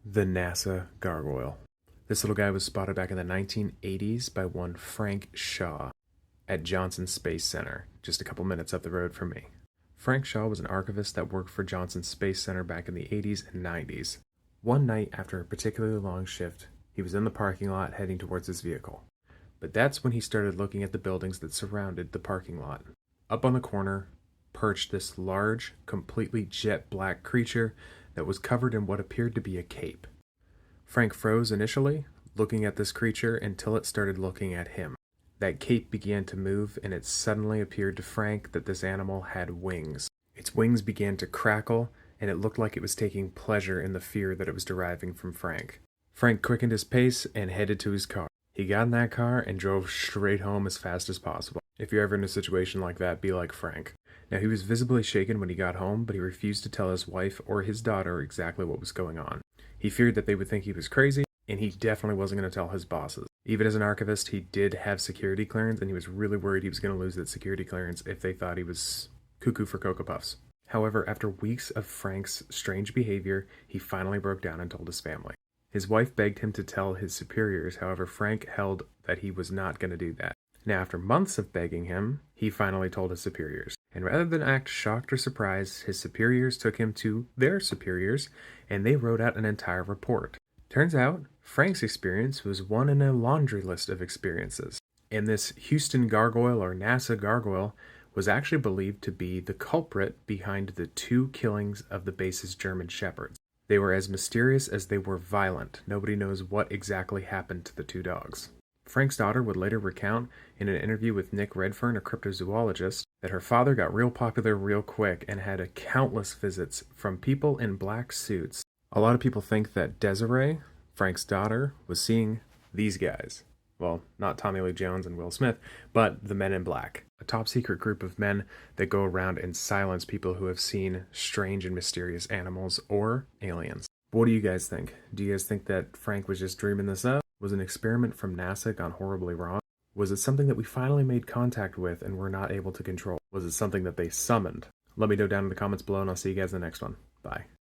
The NASA gargoyle. This little guy was spotted back in the 1980s by one Frank Shaw at Johnson Space Center, just a couple minutes up the road from me. Frank Shaw was an archivist that worked for Johnson Space Center back in the 80s and 90s. One night after a particularly long shift, he was in the parking lot heading towards his vehicle. But that's when he started looking at the buildings that surrounded the parking lot. Up on the corner perched this large, completely jet black creature that was covered in what appeared to be a cape. Frank froze initially, looking at this creature until it started looking at him. That cape began to move, and it suddenly appeared to Frank that this animal had wings. Its wings began to crackle, and it looked like it was taking pleasure in the fear that it was deriving from Frank. Frank quickened his pace and headed to his car. He got in that car and drove straight home as fast as possible. If you're ever in a situation like that, be like Frank. Now, he was visibly shaken when he got home, but he refused to tell his wife or his daughter exactly what was going on. He feared that they would think he was crazy, and he definitely wasn't going to tell his bosses. Even as an archivist, he did have security clearance, and he was really worried he was going to lose that security clearance if they thought he was cuckoo for Cocoa Puffs. However, after weeks of Frank's strange behavior, he finally broke down and told his family. His wife begged him to tell his superiors, however, Frank held that he was not going to do that. Now, after months of begging him, he finally told his superiors. And rather than act shocked or surprised, his superiors took him to their superiors, and they wrote out an entire report. Turns out, Frank's experience was one in a laundry list of experiences. And this Houston gargoyle, or NASA gargoyle, was actually believed to be the culprit behind the 2 killings of the base's German shepherds. They were as mysterious as they were violent. Nobody knows what exactly happened to the 2 dogs. Frank's daughter would later recount in an interview with Nick Redfern, a cryptozoologist, that her father got real popular real quick and had countless visits from people in black suits. A lot of people think that Desiree, Frank's daughter, was seeing these guys. Well, not Tommy Lee Jones and Will Smith, but the Men in Black, a top secret group of men that go around and silence people who have seen strange and mysterious animals or aliens. What do you guys think? Do you guys think that Frank was just dreaming this up? Was an experiment from NASA gone horribly wrong? Was it something that we finally made contact with and were not able to control? Was it something that they summoned? Let me know down in the comments below, and I'll see you guys in the next one. Bye.